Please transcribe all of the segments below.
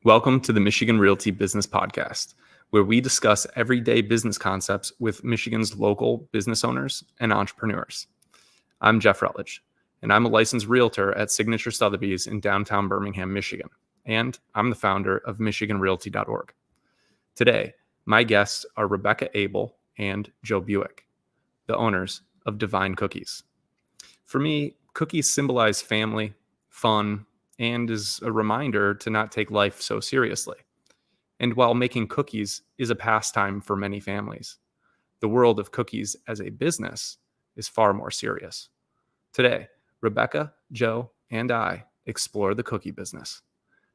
Welcome to the Michigan Realty Business Podcast, where we discuss everyday business concepts with Michigan's local business owners and entrepreneurs. I'm Jeff Rutledge, and I'm a licensed realtor at Signature Sotheby's in downtown Birmingham, Michigan, and I'm the founder of MichiganRealty.org. Today, my guests are Rebecca Abel and Joe Buick, the owners of Divine Cookies. For me, cookies symbolize family, fun, and is a reminder to not take life so seriously. And while making cookies is a pastime for many families, the world of cookies as a business is far more serious. Today, Rebecca, Joe, and I explore the cookie business.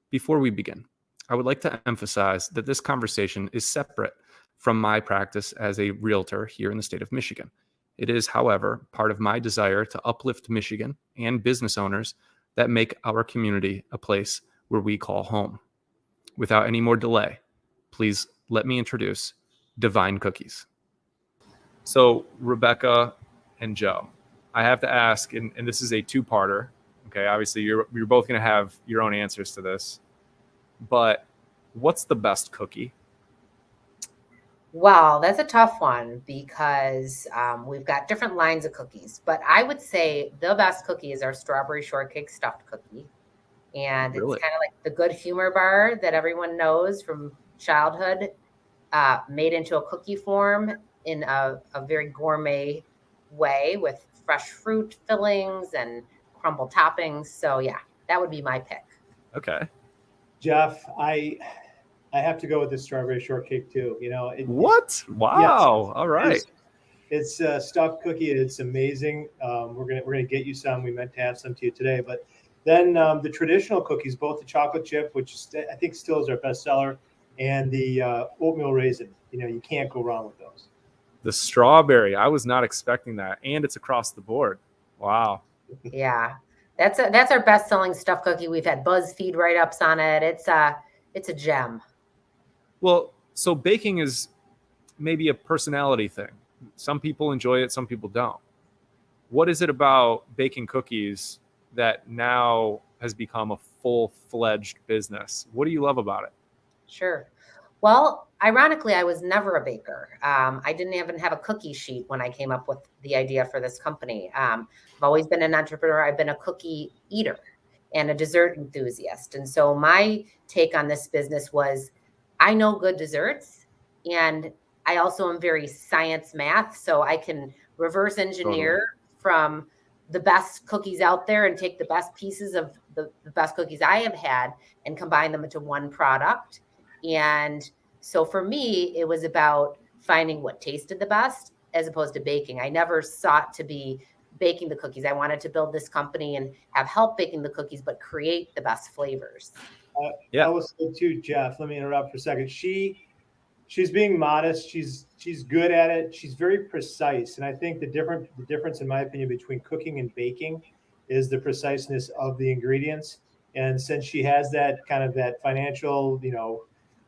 Before we begin, I would like to emphasize that this conversation is separate from my practice as a realtor here in the state of Michigan. It is, however, part of my desire to uplift Michigan and business owners that make our community a place where we call home. Without any more delay, please let me introduce Divine Cookies. So, Rebecca and Joe, I have to ask, and this is a two-parter. Okay, obviously you're both going to have your own answers to this, but what's the best cookie? Well, that's a tough one because we've got different lines of cookies. But I would say the best cookie is our strawberry shortcake stuffed cookie. And Really? It's kind of like the good humor bar that everyone knows from childhood, made into a cookie form in a very gourmet way with fresh fruit fillings and crumble toppings. So, yeah, that would be my pick. Okay. Jeff, I have to go with the strawberry shortcake too. What? Wow. Yes, all right. It's a stuffed cookie. It's amazing. We're gonna get you some. We meant to have some to you today, but then the traditional cookies, both the chocolate chip, which I think still is our best seller, and the oatmeal raisin. You can't go wrong with those. The strawberry. I was not expecting that, and it's across the board. Wow. Yeah, that's our best selling stuffed cookie. We've had BuzzFeed write-ups on it. It's a gem. Well, so baking is maybe a personality thing. Some people enjoy it, some people don't. What is it about baking cookies that now has become a full-fledged business? What do you love about it? Sure. Well, ironically, I was never a baker. I didn't even have a cookie sheet when I came up with the idea for this company. I've always been an entrepreneur. I've been a cookie eater and a dessert enthusiast. And so my take on this business was, I know good desserts, and I also am very science math, so I can reverse engineer from the best cookies out there and take the best pieces of the best cookies I have had and combine them into one product. And so for me, it was about finding what tasted the best as opposed to baking. I never sought to be baking the cookies. I wanted to build this company and have help baking the cookies, but create the best flavors. I will say too, Jeff, let me interrupt for a second. She's being modest. She's good at it. She's very precise. And I think the difference, in my opinion, between cooking and baking is the preciseness of the ingredients. And since she has that kind of that financial,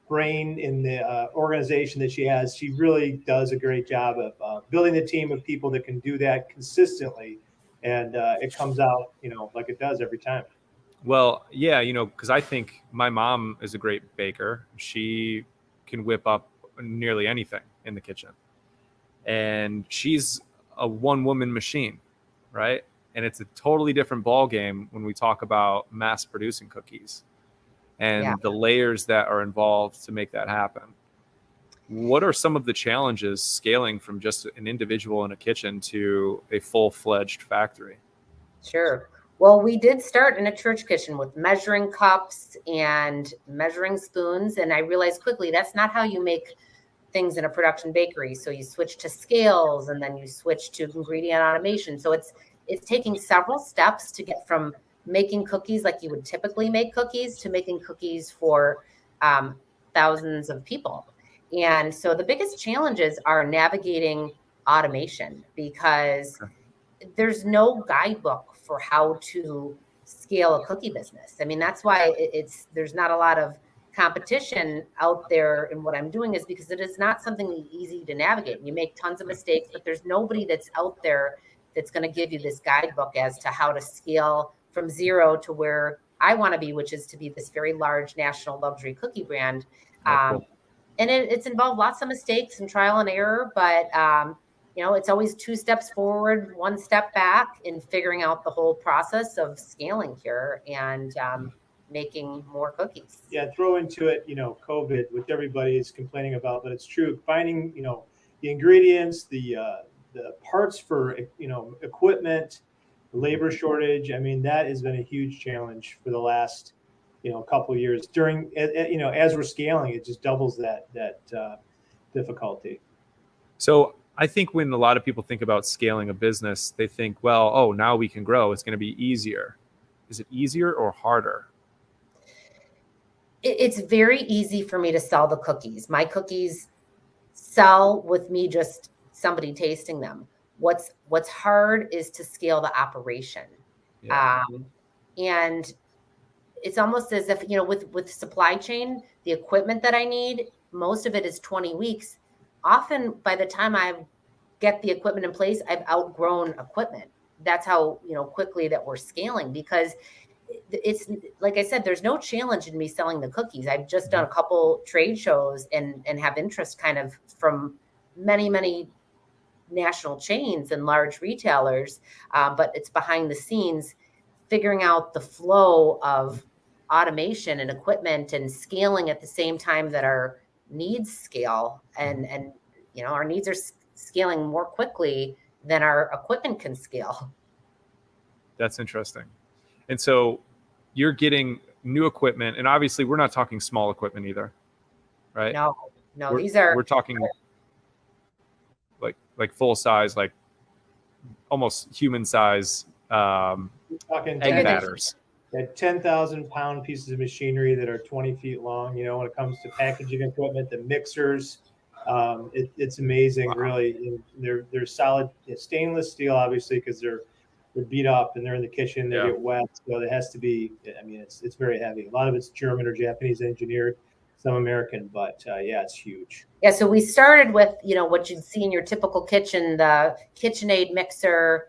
brain in the organization that she has, she really does a great job of building a team of people that can do that consistently. And it comes out, like it does every time. Well, yeah, because I think my mom is a great baker. She can whip up nearly anything in the kitchen. And she's a one-woman machine, right? And it's a totally different ballgame when we talk about mass producing cookies and the layers that are involved to make that happen. What are some of the challenges scaling from just an individual in a kitchen to a full-fledged factory? Sure. Well, we did start in a church kitchen with measuring cups and measuring spoons. And I realized quickly that's not how you make things in a production bakery. So you switch to scales and then you switch to ingredient automation. So it's taking several steps to get from making cookies like you would typically make cookies to making cookies for thousands of people. And so the biggest challenges are navigating automation because there's no guidebook for how to scale a cookie business. I mean, that's why there's not a lot of competition out there in what I'm doing, is because it is not something easy to navigate. You make tons of mistakes, but there's nobody that's out there that's going to give you this guidebook as to how to scale from zero to where I want to be, which is to be this very large national luxury cookie brand. Cool. And it's involved lots of mistakes and trial and error, but it's always 2 steps forward, 1 step back in figuring out the whole process of scaling here and making more cookies. Yeah, throw into it, COVID, which everybody is complaining about, but it's true. Finding, the ingredients, the parts for, equipment, labor shortage. I mean, that has been a huge challenge for the last, couple of years. During, as we're scaling, it just doubles that difficulty. So I think when a lot of people think about scaling a business, they think, well, oh, now we can grow. It's going to be easier. Is it easier or harder? It's very easy for me to sell the cookies. My cookies sell with me just somebody tasting them. What's hard is to scale the operation. Yeah. And it's almost as if, with supply chain, the equipment that I need, most of it is 20 weeks. Often by the time I get the equipment in place, I've outgrown equipment. That's how, quickly that we're scaling, because it's like I said, there's no challenge in me selling the cookies. I've just done a couple trade shows and have interest kind of from many, many national chains and large retailers. But it's behind the scenes, figuring out the flow of automation and equipment and scaling at the same time that our needs scale. And our needs are scaling more quickly than our equipment can scale. That's interesting. And so you're getting new equipment, and obviously we're not talking small equipment either, right? No, we're talking like full size, like almost human size talking egg batters. 10,000-pound pieces of machinery that are 20 feet long. When it comes to packaging equipment, the mixers, it's amazing. Wow. Really. And they're solid stainless steel, obviously, because they're beat up and they're in the kitchen. They get wet, so it has to be. I mean, it's very heavy. A lot of it's German or Japanese engineered, some American, but it's huge. Yeah, so we started with what you'd see in your typical kitchen, the KitchenAid mixer,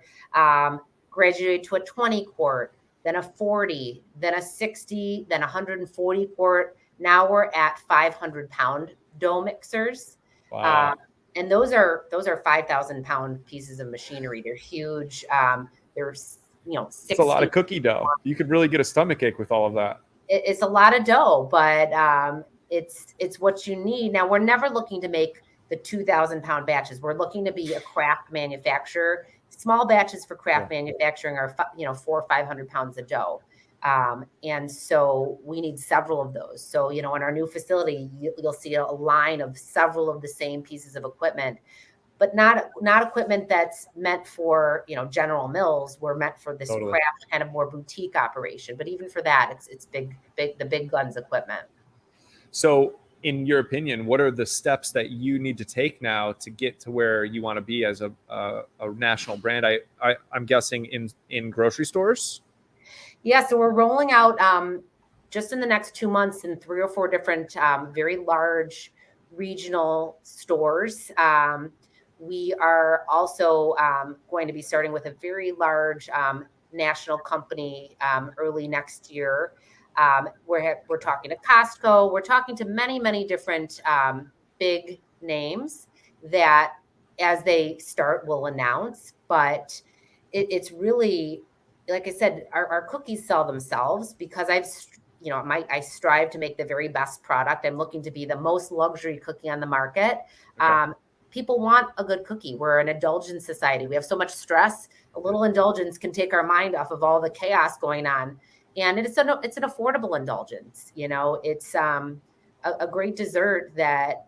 graduated to a 20 quart, then a 40, then a 60, then 140 quart. Now we're at 500-pound dough mixers. Wow. And those are 5,000-pound pieces of machinery. They're huge. There's 60. It's a lot of cookie dough. You could really get a stomach ache with all of that. It's a lot of dough, but it's what you need. Now, we're never looking to make the 2,000-pound batches. We're looking to be a craft manufacturer. Small batches for craft manufacturing are 400 or 500 pounds of dough. And so we need several of those. So, in our new facility, you'll see a line of several of the same pieces of equipment, but not equipment that's meant for, General Mills. We're meant for this craft kind of more boutique operation. But even for that, it's the big guns equipment. So in your opinion, what are the steps that you need to take now to get to where you want to be as a national brand? I'm guessing in grocery stores? Yeah, so we're rolling out just in the next 2 months in 3 or 4 different very large regional stores. We are also going to be starting with a very large national company early next year. We're talking to Costco. We're talking to many, many different big names that as they start will announce. But it's really, like I said, our cookies sell themselves because I strive to make the very best product. I'm looking to be the most luxury cookie on the market. Okay. People want a good cookie. We're an indulgence society. We have so much stress. A little indulgence can take our mind off of all the chaos going on. And it's an affordable indulgence. It's a great dessert that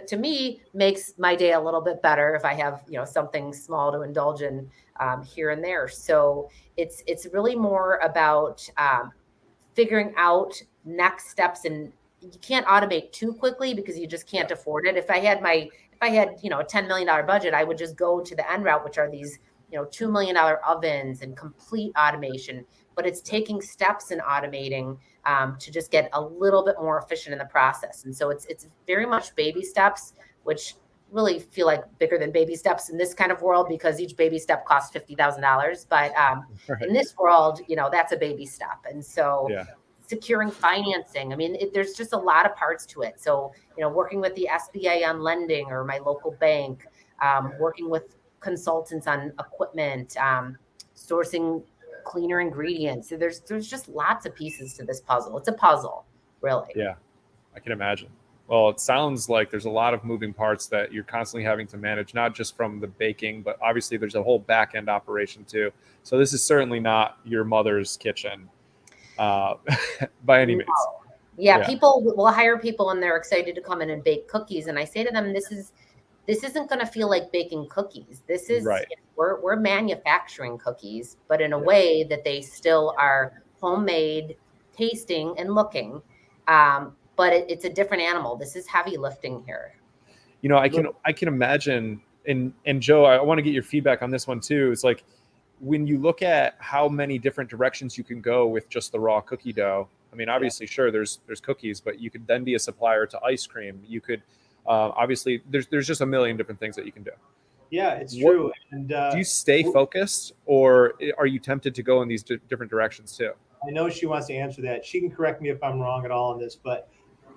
to me makes my day a little bit better if I have something small to indulge in here and there. So it's really more about figuring out next steps, and you can't automate too quickly because you just can't afford it. If I had a $10 million budget, I would just go to the end route, which are these $2 million ovens and complete automation. But it's taking steps in automating to just get a little bit more efficient in the process. And so it's very much baby steps, which really feel like bigger than baby steps in this kind of world because each baby step costs $50,000. But in this world, that's a baby step. And so securing financing, I mean, there's just a lot of parts to it. So, working with the SBA on lending or my local bank, working with consultants on equipment, sourcing cleaner ingredients. So there's just lots of pieces to this puzzle. It's a puzzle, really. Yeah, I can imagine. Well, it sounds like there's a lot of moving parts that you're constantly having to manage, not just from the baking, but obviously there's a whole back end operation too. So this is certainly not your mother's kitchen by any means. Yeah, people will hire people and they're excited to come in and bake cookies. And I say to them, this isn't going to feel like baking cookies. This is, we're manufacturing cookies, but in a way that they still are homemade, tasting and looking. But it's a different animal. This is heavy lifting here. I can imagine, and Joe, I want to get your feedback on this one too. It's like when you look at how many different directions you can go with just the raw cookie dough. I mean, obviously, sure, there's cookies, but you could then be a supplier to ice cream. You could obviously there's just a million different things that you can do. Yeah, it's true. And do you stay focused, or are you tempted to go in these different directions too? I know she wants to answer that. She can correct me if I'm wrong at all on this, but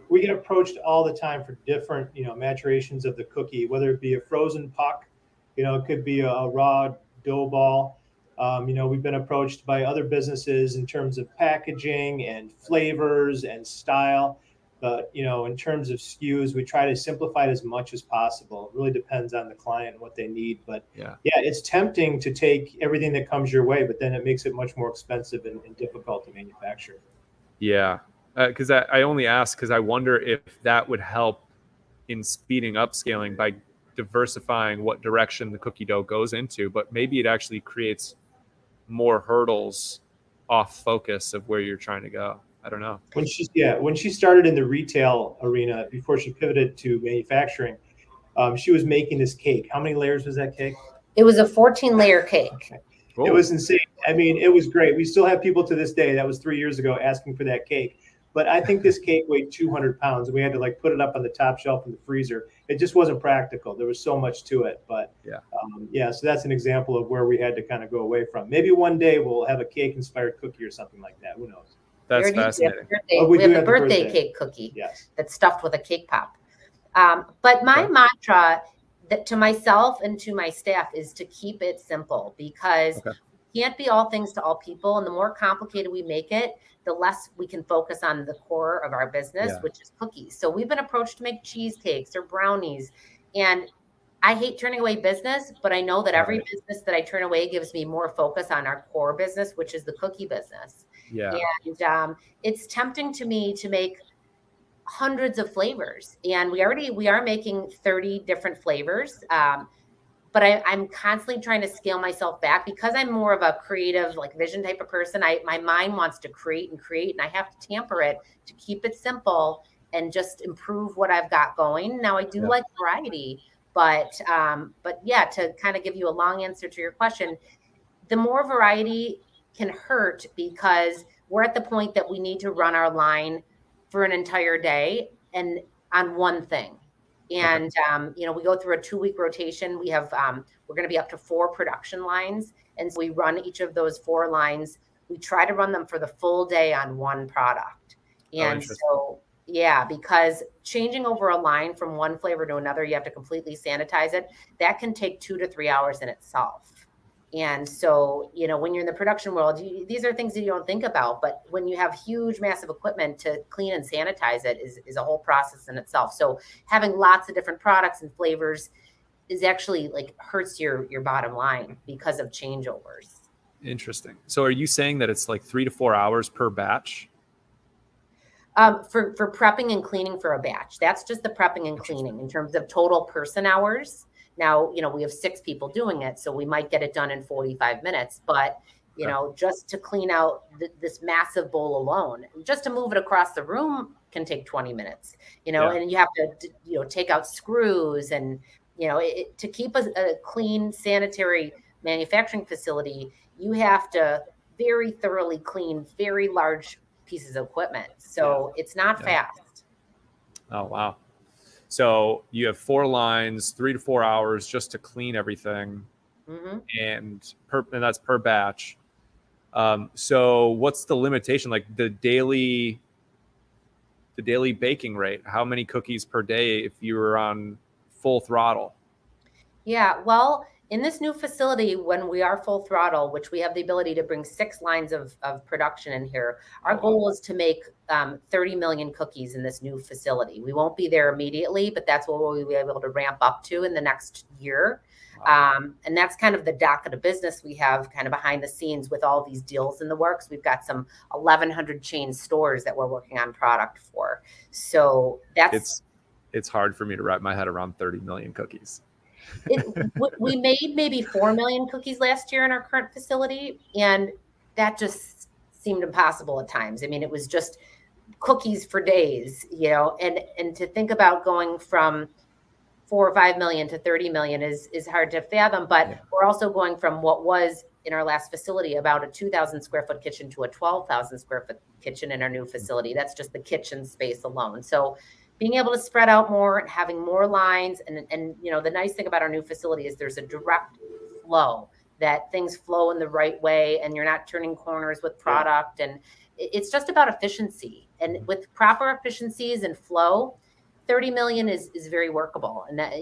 we get approached all the time for different, maturations of the cookie, whether it be a frozen puck, it could be a raw dough ball. We've been approached by other businesses in terms of packaging and flavors and style. But, in terms of SKUs, we try to simplify it as much as possible. It really depends on the client and what they need. But it's tempting to take everything that comes your way, but then it makes it much more expensive and difficult to manufacture. Yeah. Because I only ask because I wonder if that would help in speeding up scaling by diversifying what direction the cookie dough goes into, but maybe it actually creates more hurdles off focus of where you're trying to go. I don't know. When she started in the retail arena before she pivoted to manufacturing, she was making this cake. How many layers was that cake? It was a 14-layer cake. Okay. It was insane. I mean, it was great. We still have people to this day, that was 3 years ago, asking for that cake. But I think this cake weighed 200 pounds. We had to put it up on the top shelf in the freezer. It just wasn't practical. There was so much to it. But so that's an example of where we had to kind of go away from. Maybe one day we'll have a cake inspired cookie or something like that. Who knows? That's fascinating. We have the birthday cake cookie that's stuffed with a cake pop. But my mantra to myself and to my staff is to keep it simple, because we can't be all things to all people. And the more complicated we make it, the less we can focus on the core of our business, which is cookies. So we've been approached to make cheesecakes or brownies. And I hate turning away business, but I know that every business that I turn away gives me more focus on our core business, which is the cookie business. Yeah. And it's tempting to me to make hundreds of flavors. And we are making 30 different flavors. But I'm constantly trying to scale myself back because I'm more of a creative, vision type of person. My mind wants to create, and I have to tamper it to keep it simple and just improve what I've got going. Now I do like variety, but to kind of give you a long answer to your question, the more variety can hurt because we're at the point that we need to run our line for an entire day and on one thing. And, we go through a 2-week rotation. We have, we're going to be up to 4 production lines. And so we run each of those 4 lines. We try to run them for the full day on one product. And because changing over a line from one flavor to another, you have to completely sanitize it. That can take 2 to 3 hours in itself. And so, when you're in the production world, these are things that you don't think about. But when you have huge, massive equipment to clean and sanitize it is a whole process in itself. So having lots of different products and flavors is actually hurts your bottom line because of changeovers. Interesting. So are you saying that it's 3 to 4 hours per batch? For prepping and cleaning for a batch. That's just the prepping and cleaning in terms of total person hours. Now, we have 6 people doing it, so we might get it done in 45 minutes. But, just to clean out this massive bowl alone, just to move it across the room can take 20 minutes, and you have to, take out screws and, to keep a clean, sanitary manufacturing facility, you have to very thoroughly clean very large pieces of equipment. So it's not fast. Oh, wow. So you have 4 lines, 3 to 4 hours just to clean everything, and that's per batch. So what's the limitation? Like the daily baking rate? How many cookies per day if you were on full throttle? Yeah, well, in this new facility, when we are full throttle, which we have the ability to bring 6 lines of production in here, our goal is to make 30 million cookies in this new facility. We won't be there immediately, but that's what we'll be able to ramp up to in the next year. And that's kind of the docket of business we have kind of behind the scenes with all these deals in the works. We've got some 1,100 chain stores that we're working on product for. So it's hard for me to wrap my head around 30 million cookies. We made maybe 4 million cookies last year in our current facility, and that just seemed impossible at times. I mean, it was just cookies for days, and to think about going from 4 or 5 million to 30 million is hard to fathom. But we're also going from what was in our last facility about a 2,000 square foot kitchen to a 12,000 square foot kitchen in our new facility. That's just the kitchen space alone. So being able to spread out more and having more lines, and the nice thing about our new facility is there's a direct flow, that things flow in the right way and you're not turning corners with product. And it's just about efficiency, and with proper efficiencies and flow, 30 million is very workable. And that,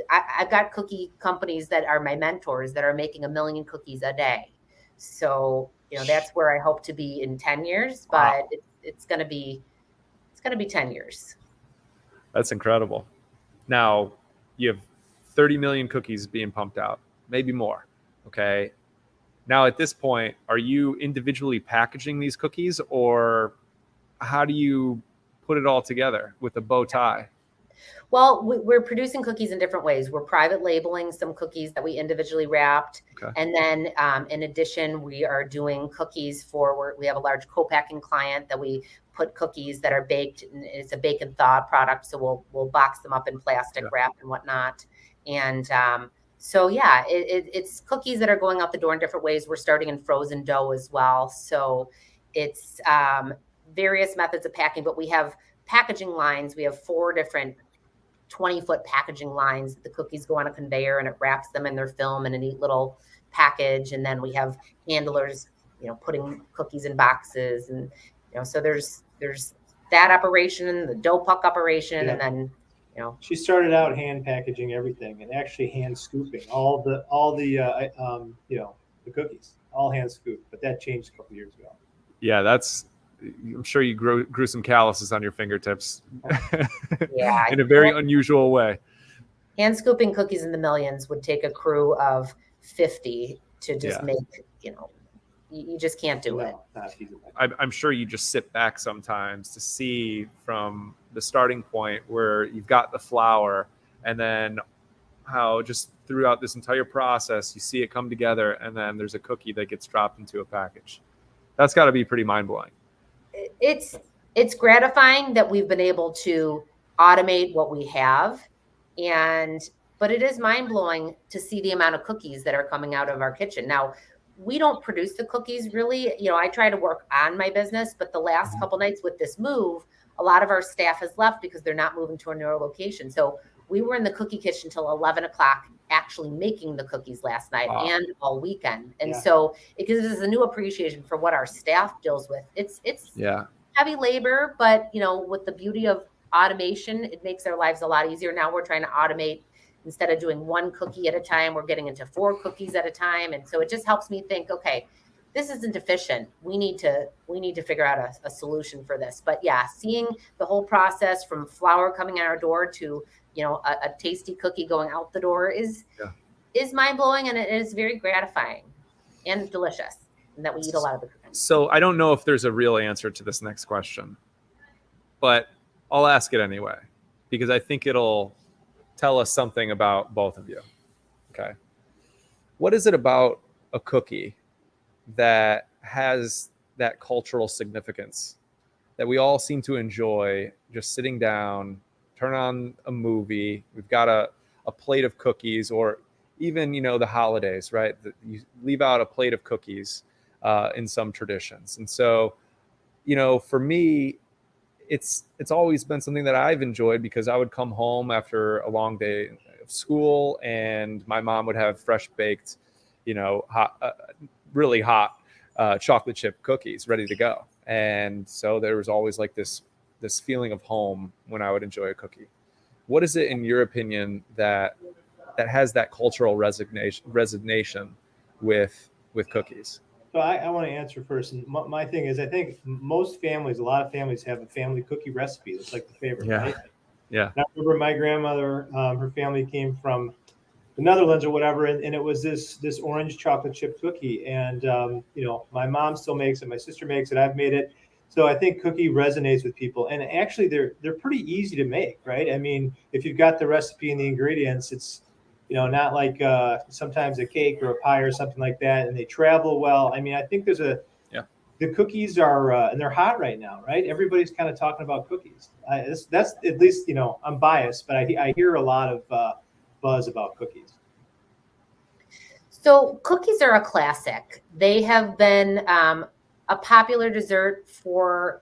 I've got cookie companies that are my mentors that are making 1 million cookies a day. So, that's where I hope to be in 10 years, but it's going to be 10 years. That's incredible. Now you have 30 million cookies being pumped out, maybe more. Okay. Now at this point, are you individually packaging these cookies, or how do you put it all together with a bow tie? Well, we're producing cookies in different ways. We're private labeling some cookies that we individually wrapped. Okay. And then in addition, we are doing cookies we have a large co-packing client that we put cookies that are baked. And it's a bake and thaw product. So we'll box them up in plastic wrap and whatnot. And it's cookies that are going out the door in different ways. We're starting in frozen dough as well. So it's various methods of packing, but we have packaging lines. We have 4 different 20-foot packaging lines. The cookies go on a conveyor and it wraps them in their film in a neat little package. And then we have handlers, putting cookies in boxes. And, so there's that operation, the dough puck operation. And then, she started out hand packaging everything and actually hand scooping all the cookies, all hand scooped, but that changed a couple years ago. Yeah. I'm sure you grew some calluses on your fingertips. In a very unusual way. Hand scooping cookies in the millions would take a crew of 50 to just make, you just can't do it. I'm sure you just sit back sometimes to see from the starting point where you've got the flour, and then how just throughout this entire process, you see it come together, and then there's a cookie that gets dropped into a package. That's got to be pretty mind-blowing. It's gratifying that we've been able to automate what we have, but it is mind-blowing to see the amount of cookies that are coming out of our kitchen. Now, we don't produce the cookies really. I try to work on my business, but the last couple nights with this move, a lot of our staff has left because they're not moving to a newer location. So we were in the cookie kitchen till 11 o'clock actually making the cookies last night and all weekend. And so it gives us a new appreciation for what our staff deals with. It's heavy labor, but with the beauty of automation, it makes our lives a lot easier. Now we're trying to automate. Instead of doing 1 cookie at a time, we're getting into 4 cookies at a time. And so it just helps me think, okay, this isn't efficient. We need to figure out a solution for this. But seeing the whole process from flour coming out our door to a tasty cookie going out the door is mind-blowing, and it is very gratifying and delicious, and that we eat a lot of the cookies. So I don't know if there's a real answer to this next question, but I'll ask it anyway, because I think it'll tell us something about both of you. Okay. What is it about a cookie that has that cultural significance that we all seem to enjoy just sitting down, turn on a movie, we've got a plate of cookies, or even, the holidays, right? You leave out a plate of cookies in some traditions. And so, for me, it's always been something that I've enjoyed, because I would come home after a long day of school and my mom would have fresh baked, really hot chocolate chip cookies ready to go. And so there was always like this feeling of home when I would enjoy a cookie. What is it in your opinion that has that cultural resignation with cookies? So I want to answer first. And my thing is, I think a lot of families have a family cookie recipe that's like the favorite, right? Yeah. And I remember my grandmother, her family came from the Netherlands or whatever, and it was this orange chocolate chip cookie. And my mom still makes it, my sister makes it, I've made it. So I think cookie resonates with people, and actually they're pretty easy to make, right? I mean, if you've got the recipe and the ingredients, it's not like sometimes a cake or a pie or something like that, and they travel well. I mean, I think the cookies are, and they're hot right now, right? Everybody's kind of talking about cookies. That's at least, I'm biased, but I hear a lot of buzz about cookies. So cookies are a classic. They have been a popular dessert for,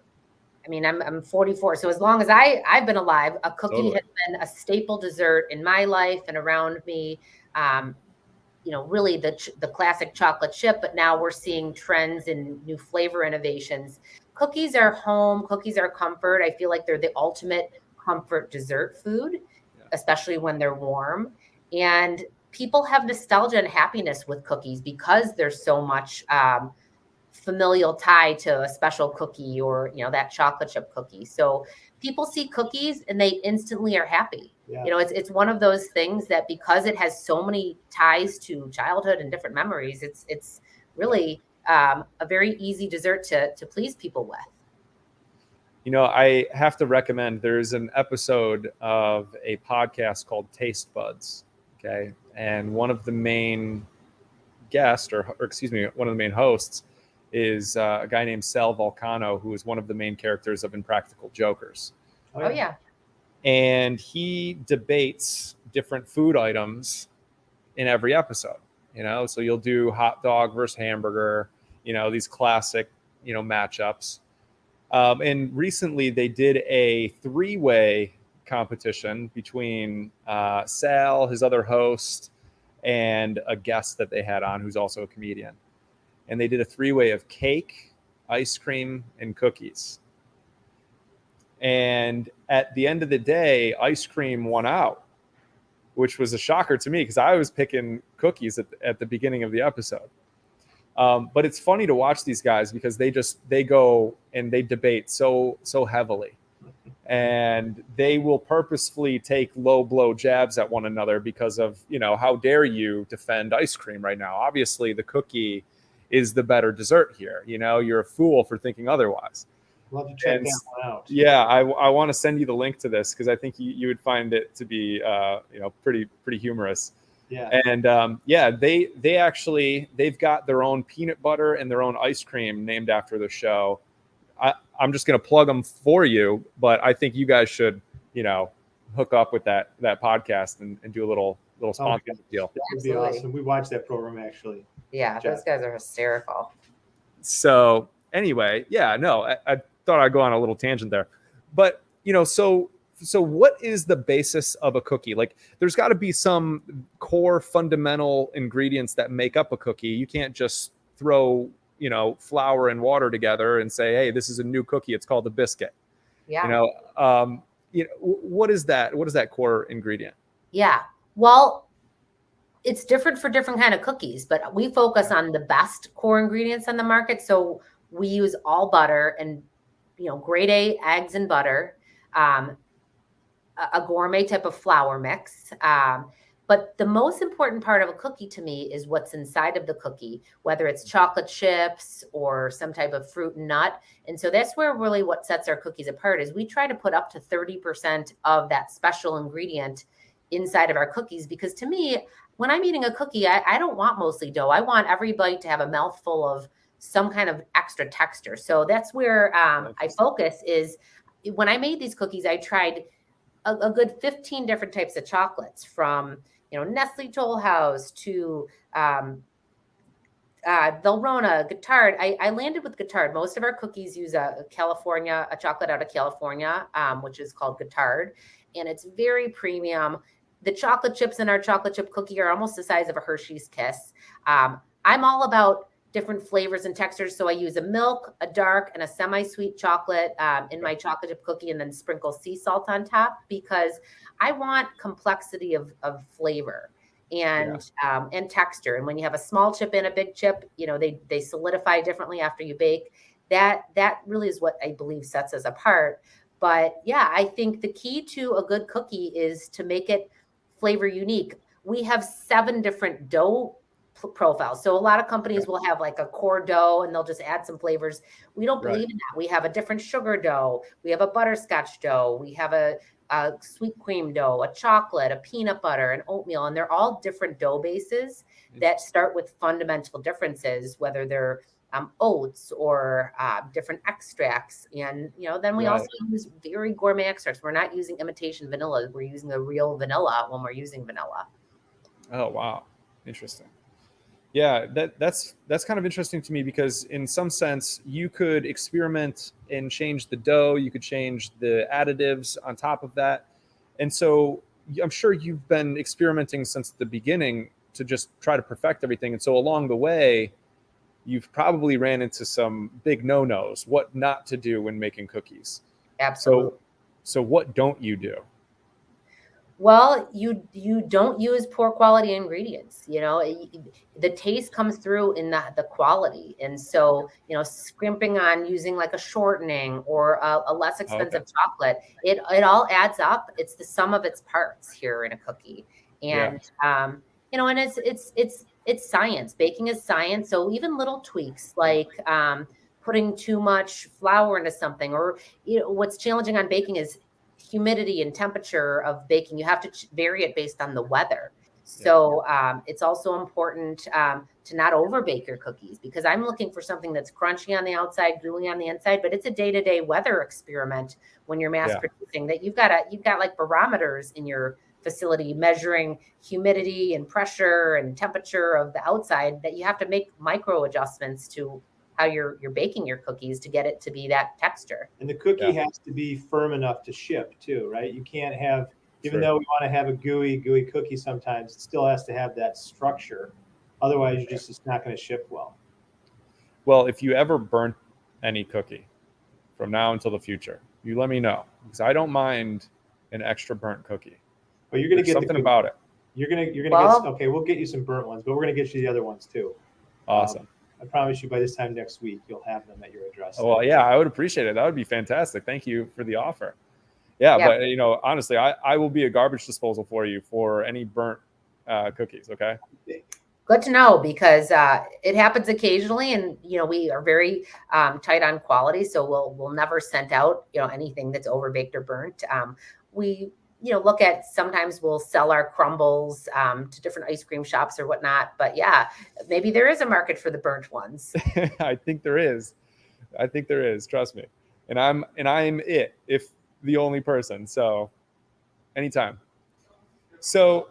I'm 44. So as long as I've been alive, a cookie Totally has been a staple dessert in my life and around me. Really the classic chocolate chip, but now we're seeing trends in new flavor innovations. Cookies are home. Cookies are comfort. I feel like they're the ultimate comfort dessert food, especially when they're warm. And people have nostalgia and happiness with cookies because there's so much familial tie to a special cookie or, that chocolate chip cookie. So people see cookies and they instantly are happy. Yeah. It's one of those things that because it has so many ties to childhood and different memories, it's really a very easy dessert to please people with. I have to recommend, there's an episode of a podcast called Taste Buds. Okay. And one of the main guests, or excuse me, one of the main hosts is a guy named Sal Vulcano, who is one of the main characters of Impractical Jokers. Oh yeah. And he debates different food items in every episode, so you'll do hot dog versus hamburger, these classic, matchups. And recently they did a 3-way competition between Sal, his other host, and a guest that they had on who's also a comedian. And they did a 3-way of cake, ice cream, and cookies. And at the end of the day, ice cream won out, which was a shocker to me because I was picking cookies at the beginning of the episode. But it's funny to watch these guys because they go and they debate so heavily. And they will purposefully take low blow jabs at one another because of, how dare you defend ice cream right now? Obviously, the cookie is the better dessert here. You're a fool for thinking otherwise. Love to check that one out. Yeah, I want to send you the link to this because I think you would find it to be pretty humorous. Yeah. And they've got their own peanut butter and their own ice cream named after the show. I'm just going to plug them for you, but I think you guys should, hook up with that podcast and do a little sponsorship deal. That would be awesome. We watched that program actually. Yeah, those guys are hysterical. So anyway, I thought I'd go on a little tangent there, but so what is the basis of a cookie? Like, there's got to be some core fundamental ingredients that make up a cookie. You can't just throw flour and water together and say, hey, this is a new cookie. It's called a biscuit. Yeah. What is that? What is that core ingredient? Yeah. Well, it's different for different kind of cookies, but we focus on the best core ingredients on the market. So we use all butter and, grade A eggs and butter, a gourmet type of flour mix. But the most important part of a cookie to me is what's inside of the cookie, whether it's chocolate chips or some type of fruit and nut. And so that's where really what sets our cookies apart is we try to put up to 30% of that special ingredient inside of our cookies. Because to me, when I'm eating a cookie, I don't want mostly dough. I want every bite to have a mouthful of some kind of extra texture. So that's where I focus is when I made these cookies, I tried a good 15 different types of chocolates from Nestle Toll House to they'll run a Guittard. I landed with Guittard. Most of our cookies use a chocolate out of California, which is called Guittard, and it's very premium. The chocolate chips in our chocolate chip cookie are almost the size of a Hershey's Kiss. I'm all about different flavors and textures, so I use a milk, a dark, and a semi-sweet chocolate in my chocolate chip cookie, and then sprinkle sea salt on top because I want complexity of flavor and texture. And when you have a small chip and a big chip, they solidify differently after you bake. That really is what I believe sets us apart. But yeah, I think the key to a good cookie is to make it flavor unique. We have 7 different dough profiles. So a lot of companies will have like a core dough and they'll just add some flavors. We don't believe in that. We have a different sugar dough. We have a butterscotch dough. We have a sweet cream dough, a chocolate, a peanut butter, an oatmeal, and they're all different dough bases that start with fundamental differences, whether they're oats or different extracts. And, then we also use very gourmet extracts. We're not using imitation vanilla. We're using the real vanilla when we're using vanilla. Oh, wow. Interesting. Yeah, that's kind of interesting to me because in some sense you could experiment and change the dough, you could change the additives on top of that. And so I'm sure you've been experimenting since the beginning to just try to perfect everything. And so along the way, you've probably ran into some big no-nos, what not to do when making cookies. Absolutely. So what don't you do? Well, you don't use poor quality ingredients. The taste comes through in the quality. And so, scrimping on using like a shortening or a less expensive chocolate, it all adds up. It's the sum of its parts here in a cookie. And, and it's science. Baking is science. So even little tweaks like putting too much flour into something, or, what's challenging on baking is humidity and temperature of baking. You have to vary it based on the weather. So it's also important to not overbake your cookies, because I'm looking for something that's crunchy on the outside, gooey on the inside, but it's a day-to-day weather experiment when you're mass producing, that you've got like barometers in your facility measuring humidity and pressure and temperature of the outside, that you have to make micro adjustments to how you're baking your cookies to get it to be that texture. And the cookie has to be firm enough to ship too, right? You can't have, even though we want to have a gooey cookie sometimes, it still has to have that structure. Otherwise, it's not going to ship well. Well, if you ever burnt any cookie from now until the future, you let me know, because I don't mind an extra burnt cookie. But you're going to get something about it. You're going to get, okay, we'll get you some burnt ones, but we're going to get you the other ones too. Awesome. I promise you by this time next week, you'll have them at your address. Oh, well, yeah, I would appreciate it. That would be fantastic. Thank you for the offer. Yeah. But, honestly, I will be a garbage disposal for you for any burnt cookies. Okay. Good to know, because it happens occasionally, and, we are very tight on quality. So we'll never send out, anything that's overbaked or burnt. We look at, sometimes we'll sell our crumbles to different ice cream shops or whatnot. But yeah, maybe there is a market for the burnt ones. I think there is. Trust me. And I'm it, if the only person. So anytime. So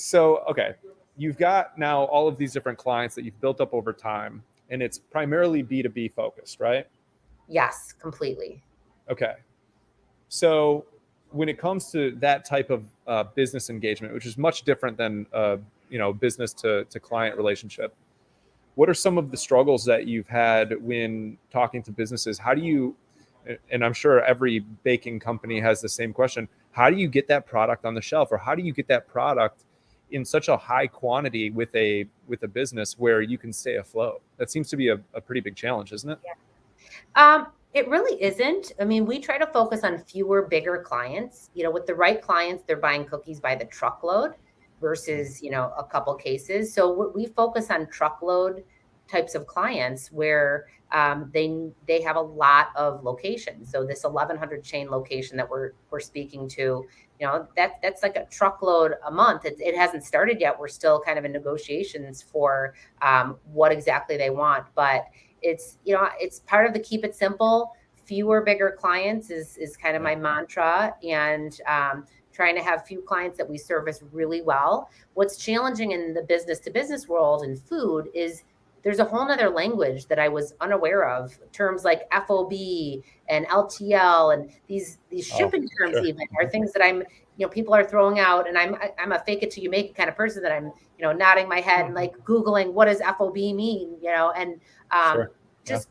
okay. You've got now all of these different clients that you've built up over time, and it's primarily B2B focused, right? Yes, completely. Okay. So when it comes to that type of business engagement, which is much different than business to client relationship, what are some of the struggles that you've had when talking to businesses? How do you, and I'm sure every baking company has the same question, how do you get that product on the shelf, or how do you get that product in such a high quantity with a business where you can stay afloat? That seems to be a pretty big challenge, isn't it? Yeah. It really isn't. I mean, we try to focus on fewer, bigger clients. With the right clients, they're buying cookies by the truckload versus, a couple cases. So we focus on truckload types of clients where they have a lot of locations. So this 1,100 chain location that we're speaking to, that's like a truckload a month. It hasn't started yet. We're still kind of in negotiations for what exactly they want, but it's part of the keep it simple, fewer, bigger clients is kind of my mantra, and trying to have few clients that we service really well. What's challenging in the business to business world in food is there's a whole nother language that I was unaware of. Terms like FOB and LTL and these shipping terms sure. even are things that I'm, people are throwing out, and I'm a fake it till you make it kind of person that I'm, nodding my head and like Googling what does FOB mean, and Sure. just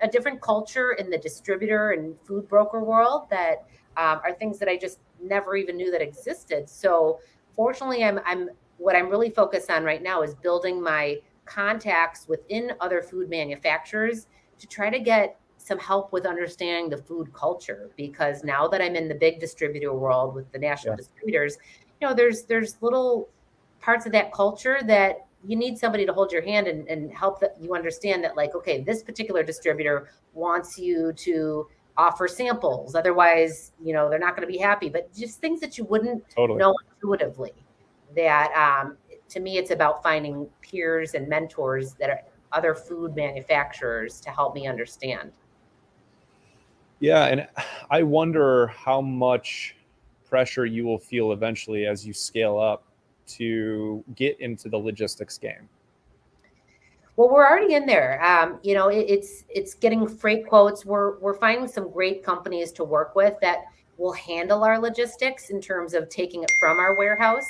a different culture in the distributor and food broker world that are things that I just never even knew that existed. So fortunately, what I'm really focused on right now is building my contacts within other food manufacturers to try to get some help with understanding the food culture, because now that I'm in the big distributor world with the national distributors, there's little parts of that culture that you need somebody to hold your hand and help that you understand that, like, okay, this particular distributor wants you to offer samples. Otherwise, they're not going to be happy, but just things that you wouldn't know intuitively. That to me, it's about finding peers and mentors that are other food manufacturers to help me understand. Yeah. And I wonder how much pressure you will feel eventually as you scale up to get into the logistics game. Well, we're already in there. It's getting freight quotes. We're finding some great companies to work with that will handle our logistics in terms of taking it from our warehouse.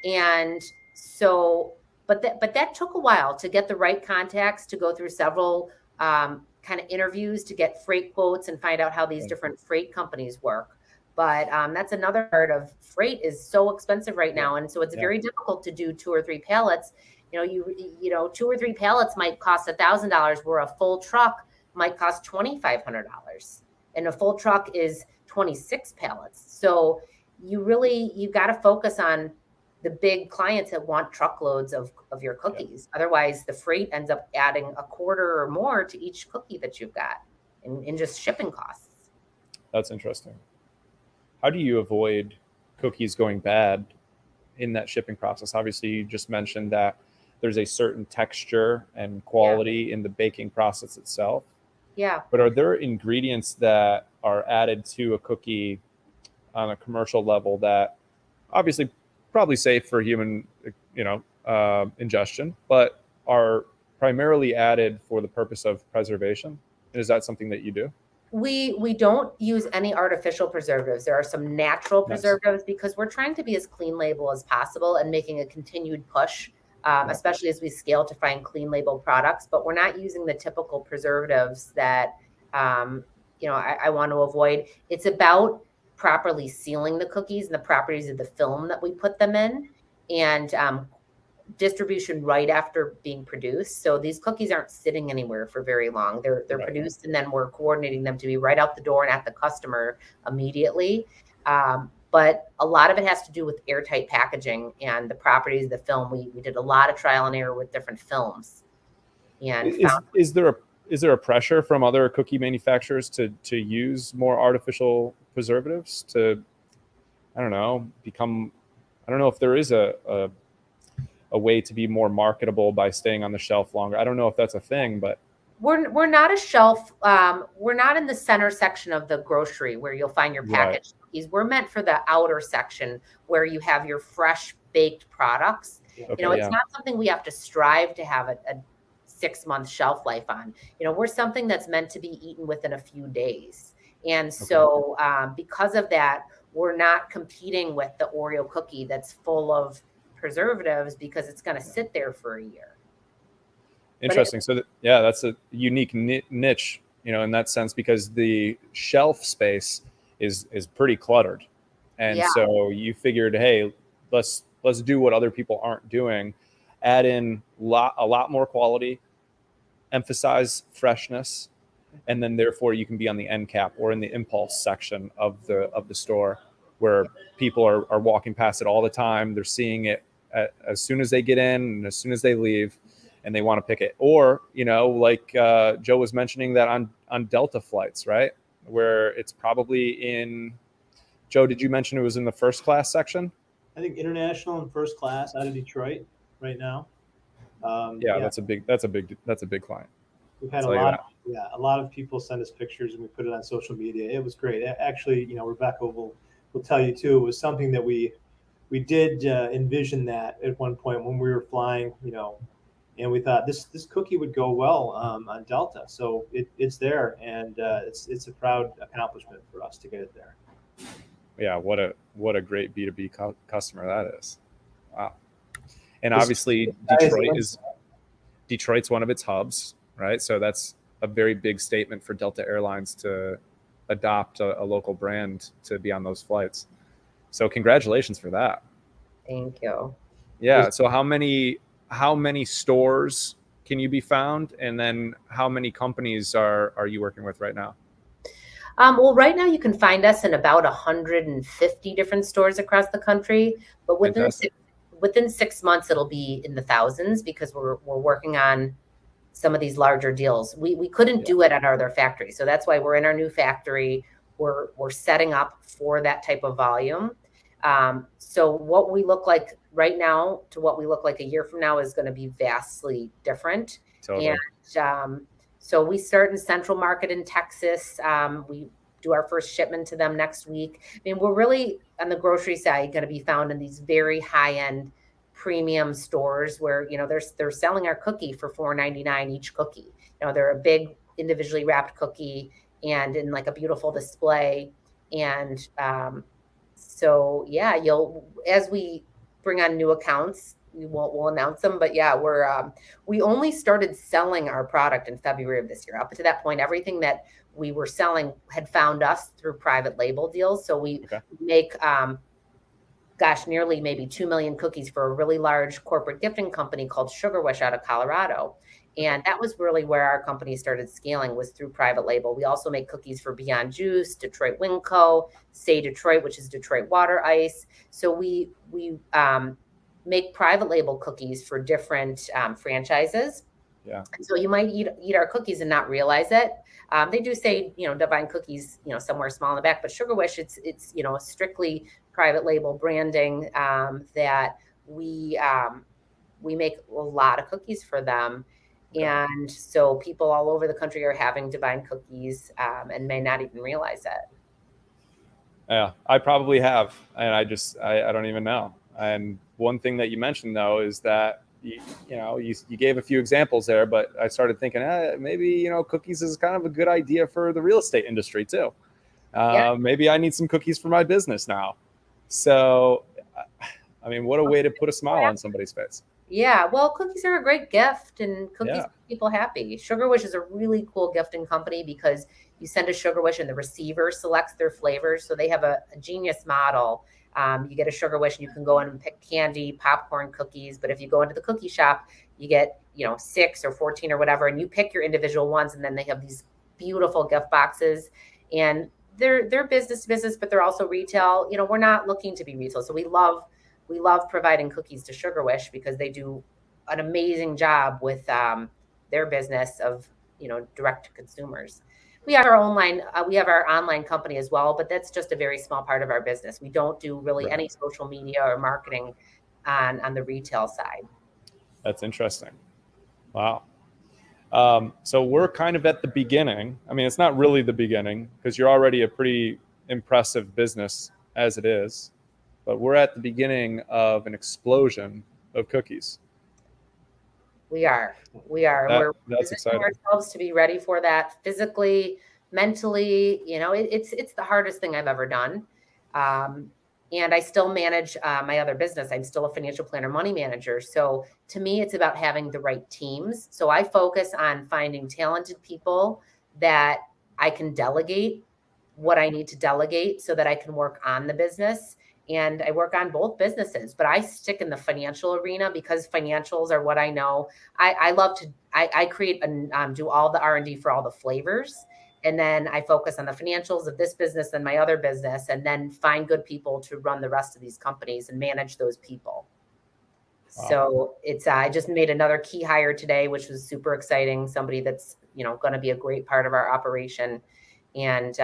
And so, but that took a while to get the right contacts, to go through several kind of interviews to get freight quotes and find out how these different freight companies work. But that's another part of freight is so expensive right now. And so it's very difficult to do 2 or 3 pallets. 2 or 3 pallets might cost $1,000, where a full truck might cost $2,500. And a full truck is 26 pallets. So you've got to focus on the big clients that want truckloads of your cookies. Otherwise, the freight ends up adding a quarter or more to each cookie that you've got in just shipping costs. That's interesting. How do you avoid cookies going bad in that shipping process? Obviously, you just mentioned that there's a certain texture and quality in the baking process itself. Yeah. But are there ingredients that are added to a cookie on a commercial level that obviously probably safe for human, ingestion, but are primarily added for the purpose of preservation? Is that something that you do? We don't use any artificial preservatives. There are some natural preservatives because we're trying to be as clean label as possible and making a continued push, especially as we scale to find clean label products. But we're not using the typical preservatives that I want to avoid. It's about properly sealing the cookies and the properties of the film that we put them in, and distribution right after being produced. So these cookies aren't sitting anywhere for very long. They're produced, and then we're coordinating them to be right out the door and at the customer immediately. But a lot of it has to do with airtight packaging and the properties of the film. We did a lot of trial and error with different films. And is there a pressure from other cookie manufacturers to use more artificial preservatives to, I don't know if there is a way to be more marketable by staying on the shelf longer? I don't know if that's a thing, but we're not a shelf. We're not in the center section of the grocery where you'll find your packaged cookies. We're meant for the outer section where you have your fresh baked products. It's not something we have to strive to have a 6-month shelf life on. We're something that's meant to be eaten within a few days. And so because of that, we're not competing with the Oreo cookie that's full of preservatives because it's going to sit there for a year. Interesting. So that's a unique niche, in that sense, because the shelf space is pretty cluttered. And so you figured, hey, let's do what other people aren't doing, add in a lot more quality, emphasize freshness, and then therefore you can be on the end cap or in the impulse section of the store where people are walking past it all the time. They're seeing it as soon as they get in and as soon as they leave, and they want to pick it. Or, like Joe was mentioning that on Delta flights, right? Where it's probably in, Joe, did you mention it was in the first class section? I think international and first class out of Detroit right now. That's a big client. We've had a lot of people send us pictures, and we put it on social media. It was great. Actually, Rebecca will tell you too. It was something that we did envision that at one point when we were flying, And we thought this cookie would go well on Delta. So it's there, and it's a proud accomplishment for us to get it there. Yeah, what a great B2B customer that is. Wow. And obviously Detroit's one of its hubs, right? So that's a very big statement for Delta Airlines to adopt a local brand to be on those flights. So congratulations for that. Thank you. Yeah. So how many stores can you be found? And then how many companies are you working with right now? Well, right now you can find us in about 150 different stores across the country, but within 6 months, it'll be in the thousands because we're working on some of these larger deals. We couldn't do it at our other factory. So that's why we're in our new factory. We're setting up for that type of volume. So what we look like right now to what we look like a year from now is going to be vastly different. Totally. And so we start in Central Market in Texas. We do our first shipment to them next week. I mean, we're really on the grocery side going to be found in these very high-end premium stores where, you know, they're selling our cookie for $4.99 each cookie. You know, they're a big individually wrapped cookie and in like a beautiful display. And so yeah, as we bring on new accounts, we'll announce them. But yeah, we only started selling our product in February of this year. Up to that point, everything that we were selling had found us through private label deals. So we make nearly maybe 2 million cookies for a really large corporate gifting company called Sugar Wish out of Colorado. And that was really where our company started scaling, was through private label. We also make cookies for Beyond Juice, Detroit Wing Co., Say Detroit, which is Detroit Water Ice. So we make private label cookies for different franchises. Yeah. So you might eat our cookies and not realize it. They do say, you know, Divine Cookies, you know, somewhere small in the back, but Sugar Wish, it's you know, strictly private label branding that we make a lot of cookies for them. And so people all over the country are having Divine Cookies and may not even realize it. Yeah, I probably have. And I don't even know. And one thing that you mentioned, though, is that, you gave a few examples there, but I started thinking, maybe, you know, cookies is kind of a good idea for the real estate industry, too. Maybe I need some cookies for my business now. So, I mean, what a way to put a smile on somebody's face. Yeah, well, cookies are a great gift, and cookies make people happy. Sugar Wish is a really cool gifting company because you send a Sugar Wish and the receiver selects their flavors. So they have a genius model. You get a Sugar Wish and you can go in and pick candy, popcorn, cookies. But if you go into the cookie shop, you get, 6 or 14 or whatever, and you pick your individual ones. And then they have these beautiful gift boxes, and they're business to business, but they're also retail. You know, we're not looking to be retail. So we love providing cookies to Sugar Wish because they do an amazing job with their business of, direct to consumers. We have our online company as well, but that's just a very small part of our business. We don't do really any social media or marketing on the retail side. That's interesting. Wow. So we're kind of at the beginning. I mean, it's not really the beginning because you're already a pretty impressive business as it is, but we're at the beginning of an explosion of cookies. We are. We're positioning ourselves to be ready for that physically, mentally. It's the hardest thing I've ever done. And I still manage my other business. I'm still a financial planner, money manager. So to me, it's about having the right teams. So I focus on finding talented people that I can delegate what I need to delegate so that I can work on the business. And I work on both businesses, but I stick in the financial arena because financials are what I know. I create and do all the R&D for all the flavors. And then I focus on the financials of this business and my other business, and then find good people to run the rest of these companies and manage those people. Wow. So it's, I just made another key hire today, which was super exciting. Somebody that's, going to be a great part of our operation. And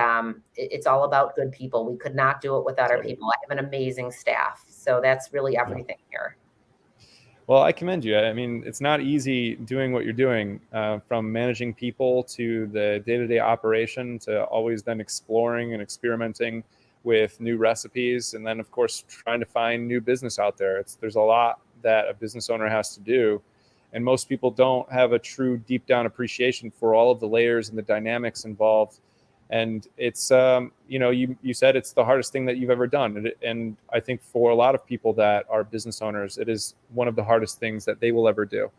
it's all about good people. We could not do it without our people. I have an amazing staff. So that's really everything here. Well, I commend you. I mean, it's not easy doing what you're doing, from managing people to the day-to-day operation to always then exploring and experimenting with new recipes. And then, of course, trying to find new business out there. There's a lot that a business owner has to do. And most people don't have a true deep down appreciation for all of the layers and the dynamics involved. And it's, you said it's the hardest thing that you've ever done. And I think for a lot of people that are business owners, it is one of the hardest things that they will ever do.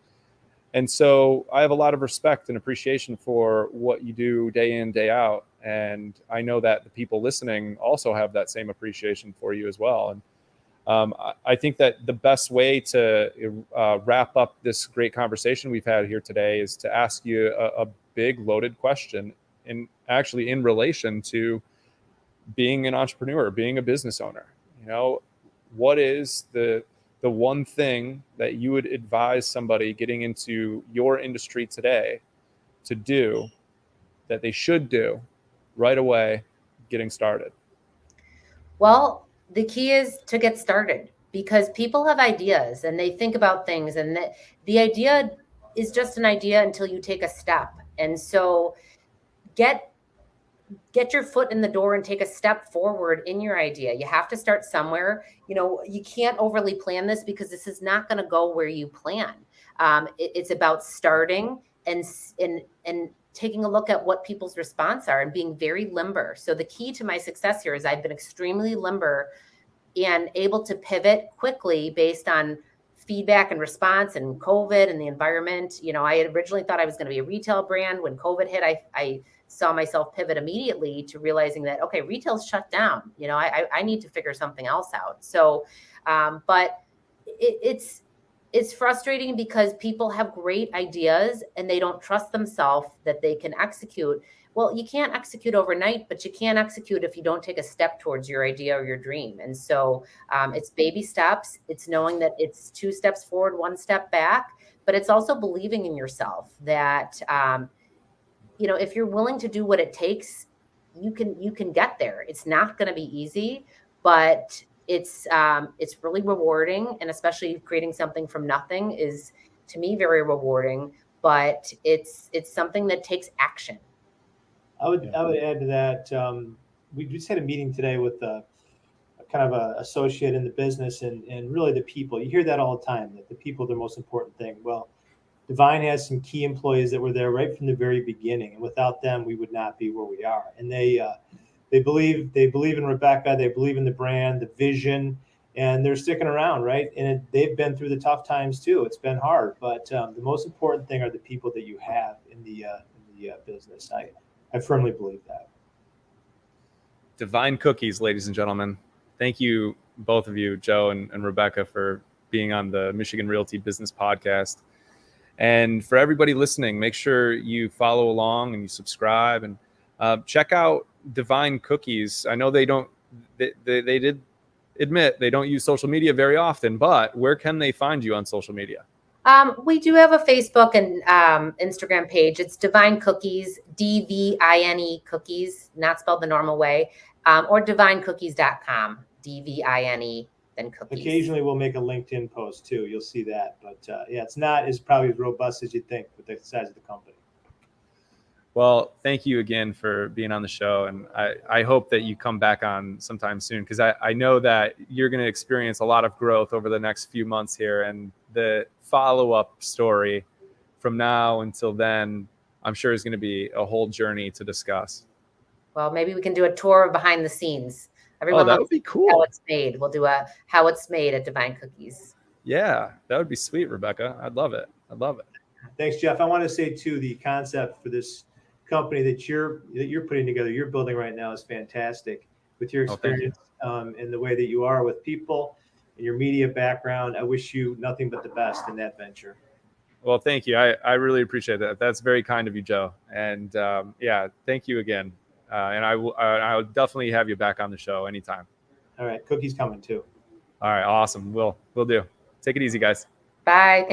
And so I have a lot of respect and appreciation for what you do day in, day out. And I know that the people listening also have that same appreciation for you as well. And I think that the best way to wrap up this great conversation we've had here today is to ask you a big loaded question, actually in relation to being an entrepreneur, being a business owner. What is the one thing that you would advise somebody getting into your industry today to do that they should do right away getting started? Well, the key is to get started, because people have ideas and they think about things, and the idea is just an idea until you take a step. And so get your foot in the door and take a step forward in your idea. You have to start somewhere. You can't overly plan this, because this is not going to go where you plan. It's about starting and taking a look at what people's response are and being very limber. So the key to my success here is I've been extremely limber and able to pivot quickly based on feedback and response and COVID and the environment. I had originally thought I was going to be a retail brand. When COVID hit, I saw myself pivot immediately to realizing that, okay, retail's shut down. I need to figure something else out. So, but it's frustrating because people have great ideas and they don't trust themselves that they can execute. Well, you can't execute overnight, but you can execute if you don't take a step towards your idea or your dream. And so it's baby steps. It's knowing that it's 2 steps forward, 1 step back, but it's also believing in yourself that, if you're willing to do what it takes, you can get there. It's not going to be easy, but it's really rewarding. And especially creating something from nothing is, to me, very rewarding, but it's something that takes action. I would add to that. We just had a meeting today with a kind of a associate in the business, and really the people. You hear that all the time, that the people are the most important thing. Well, Divine has some key employees that were there right from the very beginning, and without them, we would not be where we are. And they believe in Rebecca, they believe in the brand, the vision, and they're sticking around, right? And they've been through the tough times too. It's been hard, but the most important thing are the people that you have in the business. I firmly believe that. Divine Cookies, ladies and gentlemen. Thank you, both of you, Joe and Rebecca, for being on the Michigan Realty Business Podcast. And for everybody listening, make sure you follow along and you subscribe, and check out Divine Cookies. I know they did admit they don't use social media very often, but where can they find you on social media? We do have a Facebook and Instagram page. It's Divine Cookies, DVINE Cookies, not spelled the normal way, or divinecookies.com, DVINE, then cookies. Occasionally we'll make a LinkedIn post too. You'll see that. But it's not as probably as robust as you think with the size of the company. Well, thank you again for being on the show. And I hope that you come back on sometime soon, because I know that you're going to experience a lot of growth over the next few months here. And the follow-up story from now until then, I'm sure is going to be a whole journey to discuss. Well, maybe we can do a tour of behind the scenes. Everyone that would be cool. How it's made. We'll do a how it's made at Divine Cookies. Yeah, that would be sweet, Rebecca. I'd love it. Thanks, Jeff. I want to say too, the concept for this company that you're putting together, you're building right now, is fantastic. With your experience and the way that you are with people and your media background, I wish you nothing but the best in that venture. Well, thank you. I really appreciate that. That's very kind of you, Joe. And thank you again. And I will definitely have you back on the show anytime. All right, cookies coming too. All right, awesome. We'll do. Take it easy, guys. Bye.